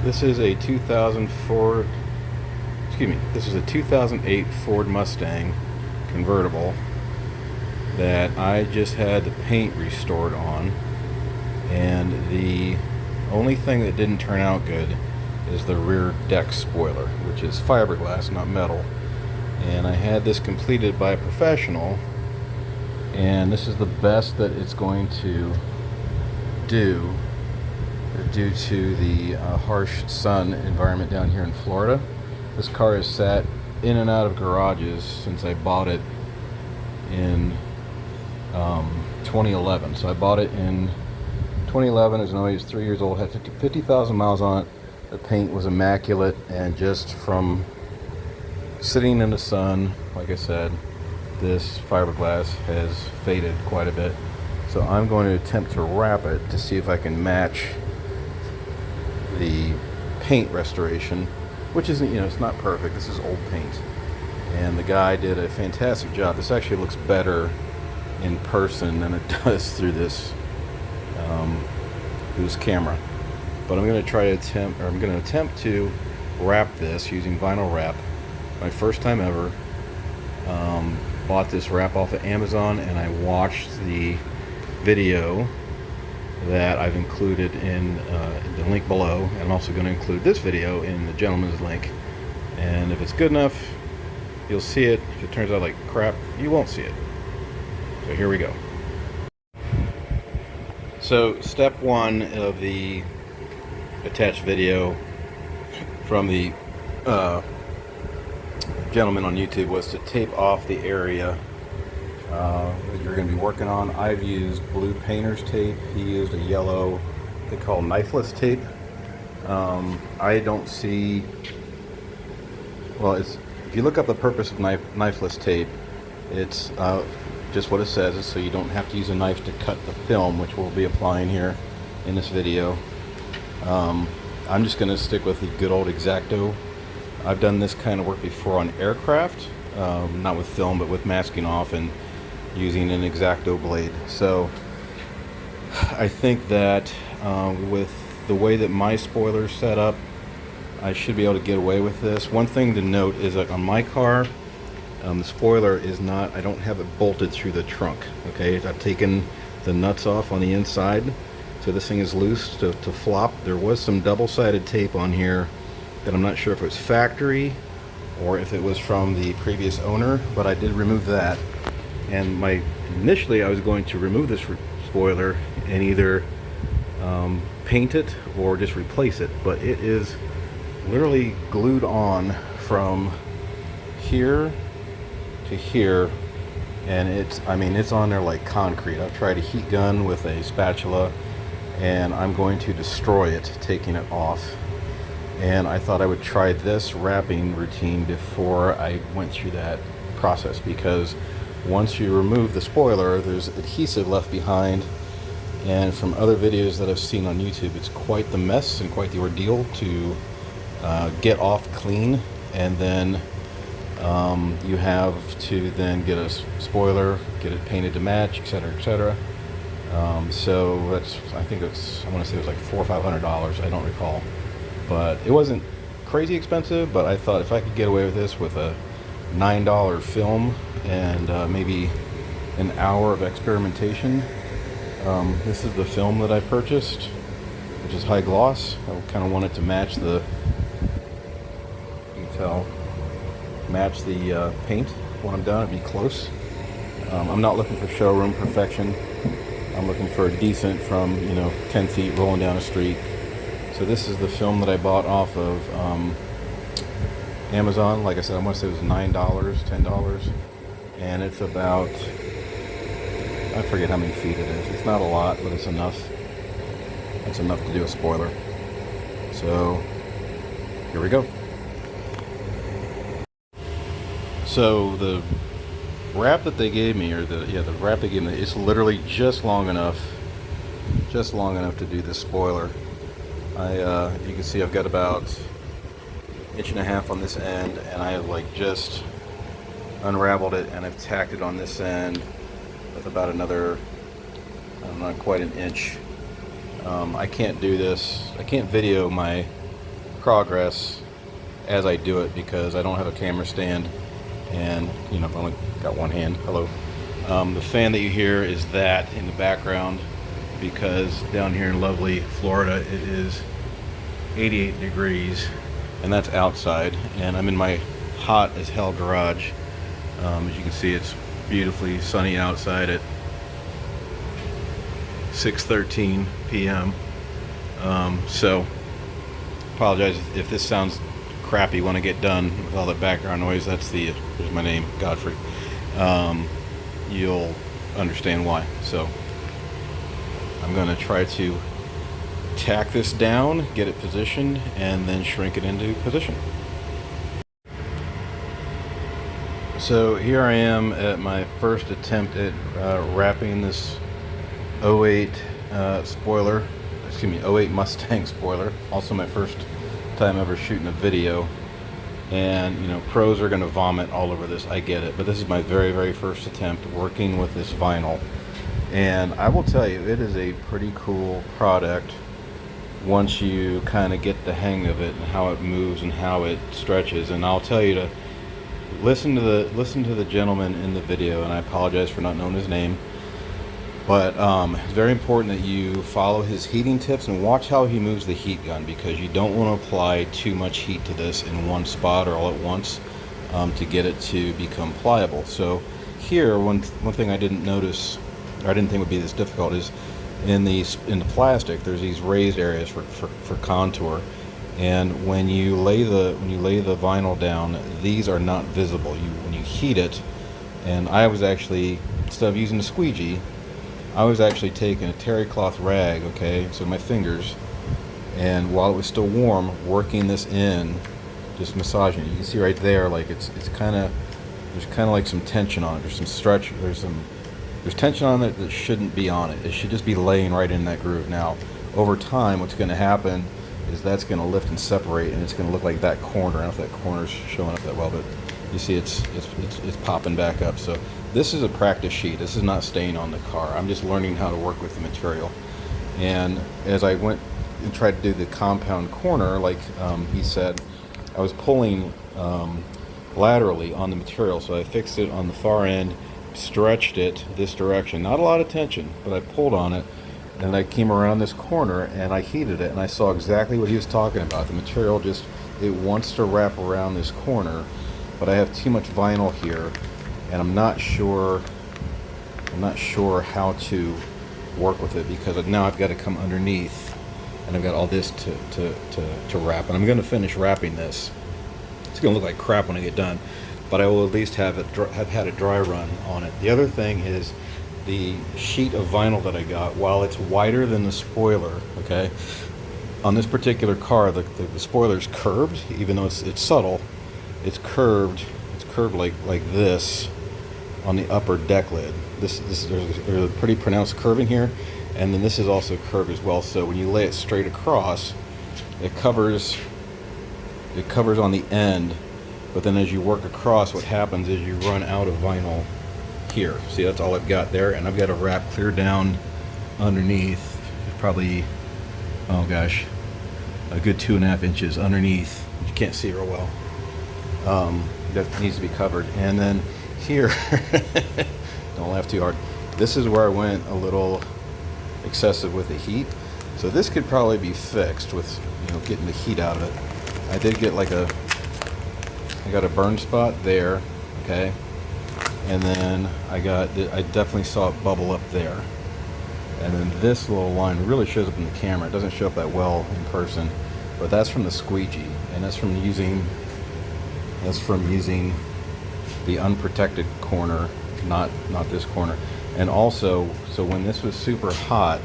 This is a 2004, excuse me, this is a 2008 Ford Mustang convertible that I just had the paint restored on, and the only thing that didn't turn out good is the rear deck spoiler, which is fiberglass, not metal. And I had this completed by a professional, and this is the best that it's going to do due to the harsh sun environment down here in Florida. This car has sat in and out of garages since I bought it in 2011. So I bought it in 2011. It was only 3 years old, had 50,000 miles on it. The paint was immaculate, and just from sitting in the sun, like I said, this fiberglass has faded quite a bit. So I'm going to attempt to wrap it to see if I can match the paint restoration, which isn't, it's not perfect. This is old paint, and the guy did a fantastic job. This actually looks better in person than it does through this camera. But I'm going to attempt to wrap this using vinyl wrap. My first time ever. Bought this wrap off of Amazon, and I watched the video that I've included in the link below, and I'm also going to include this video in the gentleman's link. And if it's good enough, you'll see it. If it turns out like crap, you won't see it. So here we go. So step one of the attached video from the gentleman on YouTube was to tape off the area that you're going to be working on. I've used blue painter's tape. He used a yellow, they call knifeless tape. I don't see, well, if you look up the purpose of knifeless tape, it's just what it says is so you don't have to use a knife to cut the film, which we'll be applying here in this video. I'm just going to stick with the good old X-Acto. I've done this kind of work before on aircraft, not with film, but with masking off and using an X-Acto blade. So I think that with the way that my spoiler's set up, I should be able to get away with this. One thing to note is that on my car, the spoiler is not, I don't have it bolted through the trunk. Okay, I've taken the nuts off on the inside, so this thing is loose to flop. There was some double-sided tape on here that I'm not sure if it was factory or if it was from the previous owner, but I did remove that. And initially I was going to remove this spoiler and either paint it or just replace it, but it is literally glued on from here to here, and it's on there like concrete. I've tried a heat gun with a spatula, and I'm going to destroy it taking it off. And I thought I would try this wrapping routine before I went through that process, because once you remove the spoiler, there's adhesive left behind, and from other videos that I've seen on YouTube, it's quite the mess and quite the ordeal to get off clean. And then you have to then get a spoiler, get it painted to match, etc., etc. So that's, I want to say it was like $400 or $500. I don't recall, but it wasn't crazy expensive. But I thought if I could get away with this with a $9 film and maybe an hour of experimentation, this is the film that I purchased, which is high gloss. I kind of wanted to match the, you can tell, match the paint when I'm done. It'd be close. I'm not looking for showroom perfection. I'm looking for a decent from 10 feet rolling down a street. So this is the film that I bought off of Amazon. Like I said, I want to say it was $9, $10, and it's about, I forget how many feet it is. It's not a lot, but it's enough. It's enough to do a spoiler. So here we go. So the wrap that they gave me, the wrap they gave me, it's literally just long enough to do this spoiler. You can see I've got about 1.5 inches on this end, and I have just unraveled it, and I've tacked it on this end with about another, not quite an inch. I can't do this. I can't video my progress as I do it because I don't have a camera stand, and I've only got one hand. Hello. The fan that you hear is that in the background because down here in lovely Florida it is 88 degrees, and that's outside, and I'm in my hot as hell garage. As you can see, it's beautifully sunny outside at 6:13 p.m. So apologize if this sounds crappy when I get done with all that background noise. There's my name, Godfrey. You'll understand why. So I'm going to try to tack this down, get it positioned, and then shrink it into position. So here I am at my first attempt at wrapping this 08 08 Mustang spoiler. Also my first time ever shooting a video, and pros are going to vomit all over this. I get it, but this is my very, very first attempt working with this vinyl, and I will tell you, it is a pretty cool product once you kind of get the hang of it and how it moves and how it stretches. And I'll tell you to listen to the gentleman in the video, and I apologize for not knowing his name, but it's very important that you follow his heating tips and watch how he moves the heat gun, because you don't want to apply too much heat to this in one spot or all at once to get it to become pliable. So here, one thing I didn't notice, or I didn't think would be this difficult, is in the plastic there's these raised areas for contour, and when you lay the vinyl down, these are not visible. When you heat it, and I was actually, instead of using a squeegee, I was actually taking a terry cloth rag, okay, so my fingers, and while it was still warm, working this in, just massaging it. You can see right there, like it's kind of, there's kind of like some tension on it. There's some stretch. There's tension on it that shouldn't be on it. It should just be laying right in that groove. Now, over time, what's going to happen is that's going to lift and separate, and it's going to look like that corner. I don't know if that corner's showing up that well, but you see it's popping back up. So this is a practice sheet. This is not staying on the car. I'm just learning how to work with the material. And as I went and tried to do the compound corner, like he said, I was pulling laterally on the material. So I fixed it on the far end, stretched it this direction. Not a lot of tension, but I pulled on it, and I came around this corner and I heated it, and I saw exactly what he was talking about. The material just, it wants to wrap around this corner, but I have too much vinyl here, and I'm not sure how to work with it, because now I've got to come underneath, and I've got all this to wrap, and I'm going to finish wrapping this. It's going to look like crap when I get done, but I will at least have had a dry run on it. The other thing is the sheet of vinyl that I got, while it's wider than the spoiler, okay, on this particular car, the spoiler's curved, even though it's subtle. It's curved. It's curved like this on the upper deck lid. There's a pretty pronounced curve in here, and then this is also curved as well. So when you lay it straight across, it covers on the end, but then as you work across, what happens is you run out of vinyl here. See, that's all I've got there, and I've got to wrap clear down underneath. Probably, oh gosh, a good 2.5 inches underneath. You can't see real well. That needs to be covered. And then here, don't laugh too hard. This is where I went a little excessive with the heat. So this could probably be fixed with, getting the heat out of it. I did get I got a burn spot there, okay, and then I definitely saw it bubble up there, and then this little line really shows up in the camera. It doesn't show up that well in person, but that's from the squeegee, and that's from using the unprotected corner, not this corner. And also, so when this was super hot,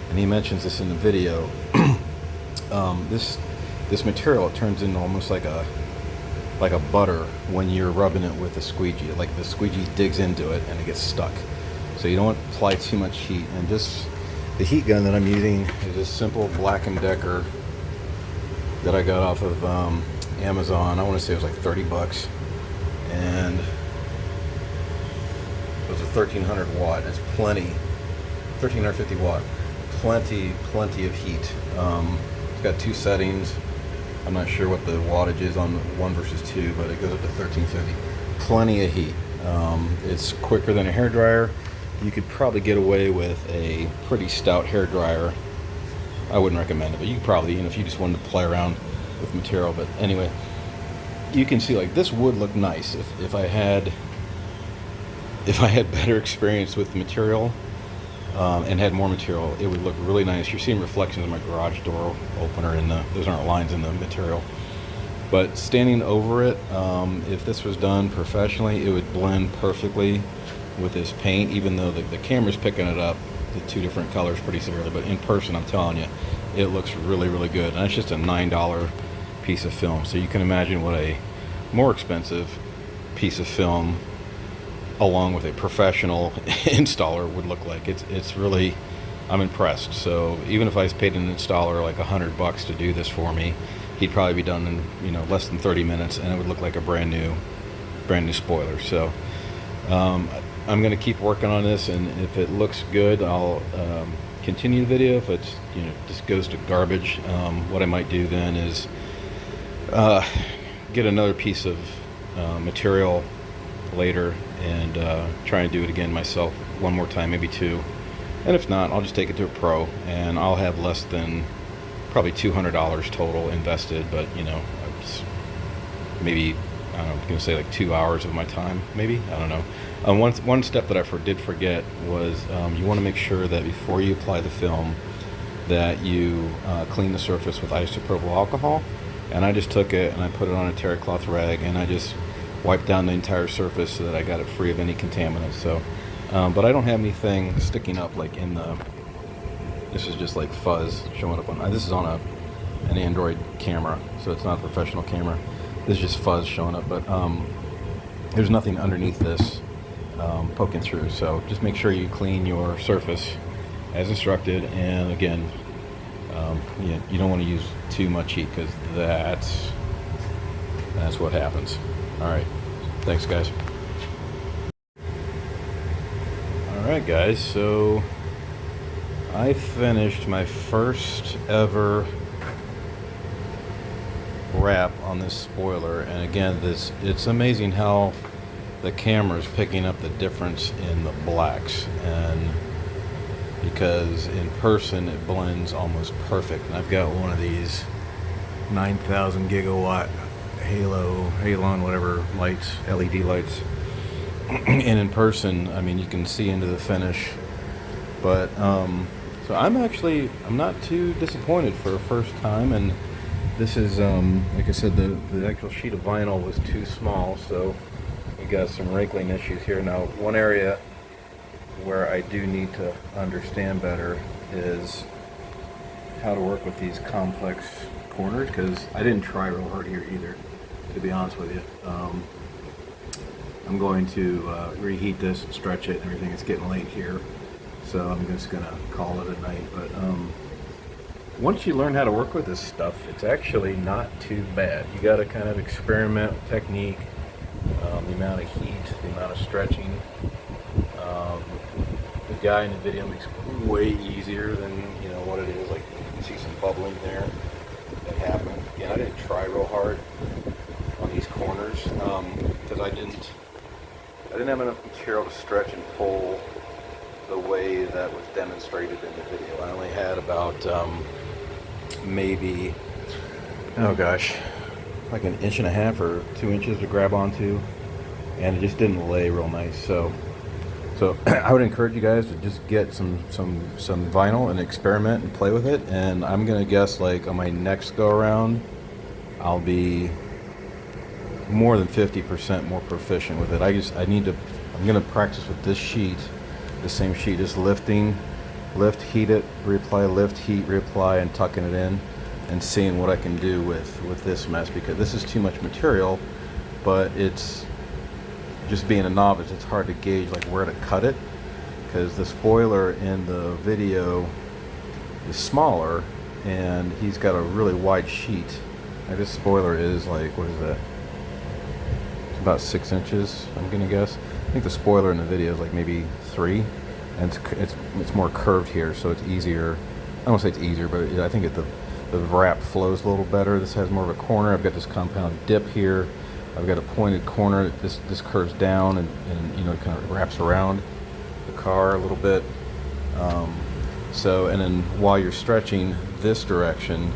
and he mentions this in the video, this material, it turns into almost like a butter when you're rubbing it with a squeegee. Like the squeegee digs into it and it gets stuck. So you don't apply too much heat. And just the heat gun that I'm using is a simple Black & Decker that I got off of Amazon. I want to say it was like 30 bucks, and it was a 1300 watt. It's plenty, 1350 watt, plenty of heat. It's got two settings. I'm not sure what the wattage is on 1 versus 2, but it goes up to 1350. Plenty of heat. It's quicker than a hair dryer. You could probably get away with a pretty stout hair dryer. I wouldn't recommend it, but you could probably, if you just wanted to play around with material. But anyway, you can see like this would look nice if I had better experience with the material and had more material. It would look really nice. You're seeing reflections of my garage door opener, and those aren't lines in the material. But standing over it, if this was done professionally, it would blend perfectly with this paint, even though the camera's picking it up, the two different colors pretty severely. But in person, I'm telling you, it looks really, really good. And that's just a $9 piece of film. So you can imagine what a more expensive piece of film along with a professional installer would look like. It's really, I'm impressed. So even if I paid an installer like $100 to do this for me, he'd probably be done in less than 30 minutes, and it would look like a brand new spoiler. So I'm going to keep working on this, and if it looks good, I'll continue the video. If it's just goes to garbage, what I might do then is get another piece of material later and try and do it again myself one more time, maybe two. And if not, I'll just take it to a pro, and I'll have less than probably $200 total invested. But maybe I don't know, I'm gonna say like 2 hours of my time, maybe, I don't know. One step that I did forget was you want to make sure that before you apply the film that you clean the surface with isopropyl alcohol. And I just took it and I put it on a terry cloth rag, and I just wiped down the entire surface so that I got it free of any contaminants. So but I don't have anything sticking up like in the, this is just like fuzz showing up on, this is on an Android camera, so it's not a professional camera. This is just fuzz showing up, but there's nothing underneath this poking through. So just make sure you clean your surface as instructed. And again, you don't want to use too much heat, because that's what happens. All right, thanks guys. All right guys, so I finished my first ever wrap on this spoiler, and again, it's amazing how the camera is picking up the difference in the blacks, and because in person it blends almost perfect. And I've got one of these 9,000 gigawatt halon whatever lights, LED lights, and in person, I mean, you can see into the finish. But so I'm not too disappointed for a first time. And this is like I said, the actual sheet of vinyl was too small, so we got some wrinkling issues here. Now, one area where I do need to understand better is how to work with these complex corners, because I didn't try real hard here either, to be honest with you. I'm going to reheat this and stretch it and everything. It's getting late here, so I'm just gonna call it a night. But once you learn how to work with this stuff, it's actually not too bad. You got to kind of experiment with technique, the amount of heat, the amount of stretching. The guy in the video makes it way easier than what it is. Like, you can see some bubbling there that happened. Again, I didn't try real hard on these corners because I didn't have enough material to stretch and pull the way that was demonstrated in the video. I only had about maybe, oh gosh, like an inch and a half or 2 inches to grab onto, and it just didn't lay real nice. So I would encourage you guys to just get some vinyl and experiment and play with it. And I'm gonna guess, like, on my next go around, I'll be more than 50% more proficient with it. I'm gonna practice with this sheet, the same sheet, just lift, heat it, reapply, lift, heat, reapply, and tucking it in, and seeing what I can do with this mess, because this is too much material. But it's just being a novice, it's hard to gauge like where to cut it, because the spoiler in the video is smaller and he's got a really wide sheet. Like, this spoiler is like, what is that? It's about 6 inches, I'm gonna guess. I think the spoiler in the video is like maybe 3, and it's more curved here, so it's easier. I don't want to say it's easier, but I think the the wrap flows a little better. This has more of a corner. I've got this compound dip here. I've got a pointed corner. This curves down and you know, kind of wraps around the car a little bit. And then while you're stretching this direction,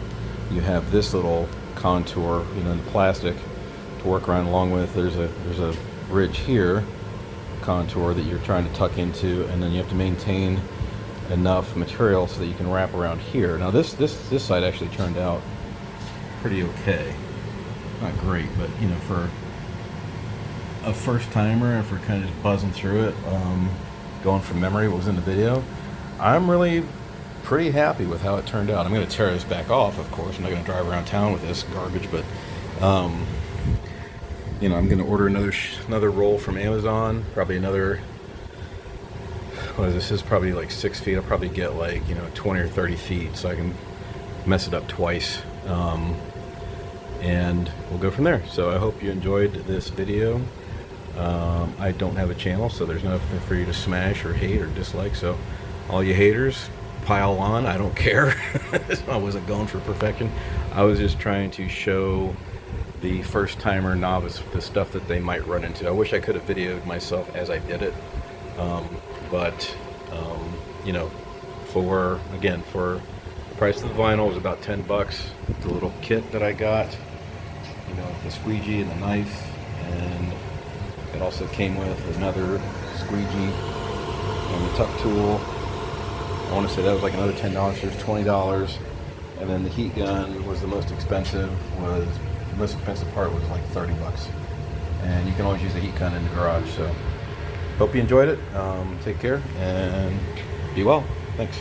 you have this little contour, you know, in the plastic to work around along with. There's a ridge here, contour that you're trying to tuck into, and then you have to maintain enough material so that you can wrap around here. Now this side actually turned out pretty okay. Not great, but you know, for a first timer and for kind of just buzzing through it, going from memory what was in the video, I'm really pretty happy with how it turned out. I'm going to tear this back off, of course. I'm not going to drive around town with this garbage, but you know, I'm going to order another roll from Amazon. Probably another. What is this? This is probably like 6 feet. I'll probably get like, you know, 20 or 30 feet, so I can mess it up twice, and we'll go from there. So I hope you enjoyed this video. I don't have a channel, so there's nothing for you to smash or hate or dislike. So all you haters, pile on. I don't care. I wasn't going for perfection. I was just trying to show the first timer novice the stuff that they might run into. I wish I could have videoed myself as I did it, but you know, for the price of the vinyl was about $10. The little kit that I got, you know, the squeegee and the knife, and it also came with another squeegee and the tuck tool. I want to say that was like another $10. There's $20, and then the heat gun was the most expensive. The most expensive part was like $30, and you can always use the heat gun in the garage. So hope you enjoyed it. Take care and be well. Thanks.